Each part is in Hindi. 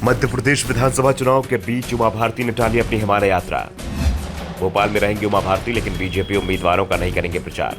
मध्य प्रदेश विधानसभा चुनाव के बीच उमा भारती ने टाली अपनी हिमालय यात्रा। भोपाल में रहेंगी उमा भारती, लेकिन बीजेपी उम्मीदवारों का नहीं करेंगे प्रचार।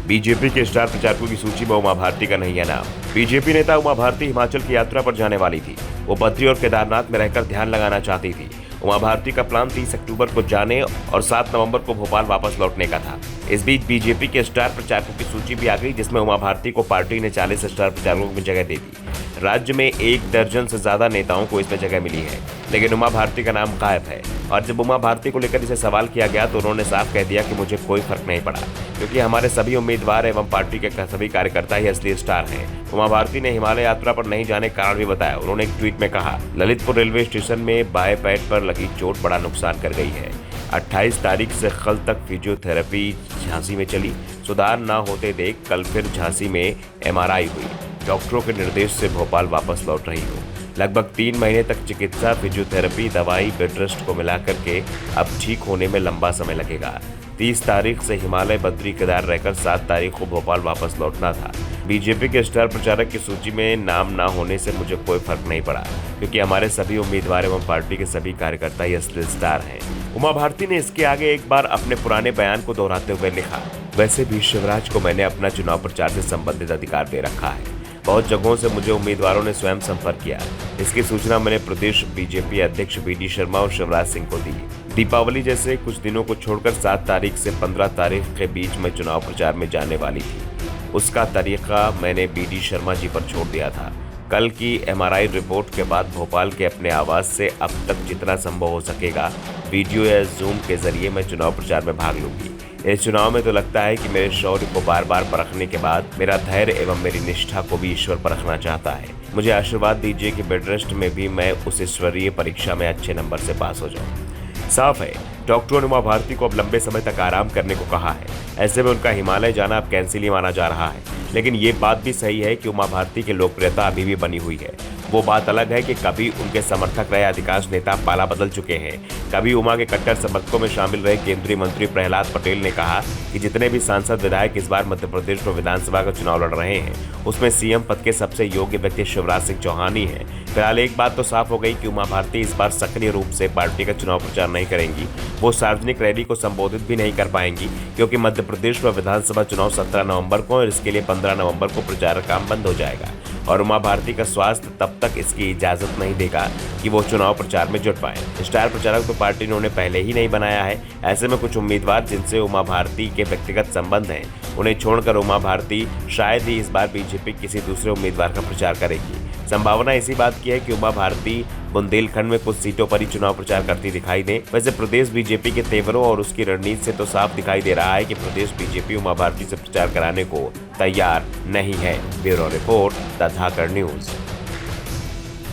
बीजेपी के स्टार प्रचारकों की सूची में उमा भारती का नहीं है नाम। बीजेपी नेता उमा भारती हिमाचल की यात्रा पर जाने वाली थी। वो बद्री और केदारनाथ में रहकर ध्यान लगाना चाहती थी। उमा भारती का प्लान 30 अक्टूबर को जाने और 7 नवंबर को भोपाल वापस लौटने का था। इस बीच बीजेपी के स्टार प्रचारकों की सूची भी आ गई, जिसमें उमा भारती को पार्टी ने 40 स्टार प्रचारकों में जगह दे दी। राज्य में 1 दर्जन से ज्यादा नेताओं को इसमें जगह मिली है, लेकिन उमा भारती का नाम गायब है। और जब उमा भारती को लेकर इसे सवाल किया गया तो उन्होंने साफ कह दिया कि मुझे कोई फर्क नहीं पड़ा, क्योंकि हमारे सभी उम्मीदवार एवं पार्टी के सभी कार्यकर्ता ही असली स्टार हैं। उमा भारती ने हिमालय यात्रा पर नहीं जाने का कारण भी बताया। उन्होंने एक ट्वीट में कहा, ललितपुर रेलवे स्टेशन में बाएं पैर पर लगी चोट बड़ा नुकसान कर गई है। 28 तारीख से कल तक फिजियोथेरेपी झांसी में चली। सुधार न होते देख कल फिर झांसी में MRI हुई। डॉक्टरों के निर्देश से भोपाल वापस लौट रही हूँ। लगभग 3 महीने तक चिकित्सा, फिजियोथेरेपी, दवाई, बेड रेस्ट को मिलाकर के अब ठीक होने में लंबा समय लगेगा। 30 तारीख से हिमालय, बद्री, केदार रहकर 7 तारीख को भोपाल वापस लौटना था। बीजेपी के स्टार प्रचारक की सूची में नाम न होने से मुझे कोई फर्क नहीं पड़ा, क्योंकि हमारे सभी उम्मीदवार एवं पार्टी के सभी कार्यकर्ता ही असली स्टार हैं। उमा भारती ने इसके आगे एक बार अपने पुराने बयान को दोहराते हुए लिखा, वैसे भी शिवराज को मैंने अपना चुनाव प्रचार से संबंधित अधिकार दे रखा है। बहुत जगहों से मुझे उम्मीदवारों ने स्वयं संपर्क किया। इसकी सूचना मैंने प्रदेश बीजेपी अध्यक्ष BD शर्मा और शिवराज सिंह को दी। दीपावली जैसे कुछ दिनों को छोड़कर 7 तारीख से 15 तारीख के बीच में चुनाव प्रचार में जाने वाली थी। उसका तरीका मैंने BD शर्मा जी पर छोड़ दिया था। कल की MRI रिपोर्ट के बाद भोपाल के अपने आवास से अब तक जितना संभव हो सकेगा वीडियो या जूम के जरिए मैं चुनाव प्रचार में भाग लूंगी। इस चुनाव में तो लगता है कि मेरे शौर्य को बार बार परखने के बाद मेरा धैर्य एवं मेरी निष्ठा को भी ईश्वर परखना चाहता है। मुझे आशीर्वाद दीजिए कि बेड रेस्ट में भी मैं उस ईश्वरीय परीक्षा में अच्छे नंबर से पास हो जाऊं। साफ है, डॉक्टरों ने उमा भारती को अब लंबे समय तक आराम करने को कहा है। ऐसे में उनका हिमालय जाना अब कैंसिल ही माना जा रहा है। लेकिन ये बात भी सही है कि उमा भारती की लोकप्रियता अभी भी बनी हुई है। वो बात अलग है कि कभी उनके समर्थक रहे अधिकांश नेता पाला बदल चुके हैं। कभी उमा के कट्टर समर्थकों में शामिल रहे केंद्रीय मंत्री प्रहलाद पटेल ने कहा कि जितने भी सांसद विधायक इस बार मध्य प्रदेश में विधानसभा का चुनाव लड़ रहे हैं, उसमें CM पद के सबसे योग्य व्यक्ति शिवराज सिंह चौहान ही है। फिलहाल एक बात तो साफ हो गई कि उमा भारती इस बार सक्रिय रूप से पार्टी का चुनाव प्रचार नहीं करेंगी। वो सार्वजनिक रैली को संबोधित भी नहीं कर पाएंगी, क्योंकि मध्य प्रदेश में विधानसभा चुनाव 17 नवंबर को और इसके लिए 15 नवंबर को प्रचार काम बंद हो जाएगा। और उमा भारती का स्वास्थ्य तब तक इसकी इजाजत नहीं देगा कि वो चुनाव प्रचार में जुट पाए। स्टार प्रचारक तो पार्टी ने उन्हें पहले ही नहीं बनाया है। ऐसे में कुछ उम्मीदवार जिनसे उमा भारती के व्यक्तिगत संबंध हैं, उन्हें छोड़कर उमा भारती शायद ही इस बार बीजेपी किसी दूसरे उम्मीदवार का प्रचार करेगी। संभावना इसी बात की है कि उमा भारती बुंदेलखंड में कुछ सीटों पर ही चुनाव प्रचार करती दिखाई दे। वैसे प्रदेश बीजेपी के तेवरों और उसकी रणनीति से तो साफ दिखाई दे रहा है कि प्रदेश बीजेपी उमा भारती से प्रचार कराने को तैयार नहीं है। Bureau report, the Dhakad news.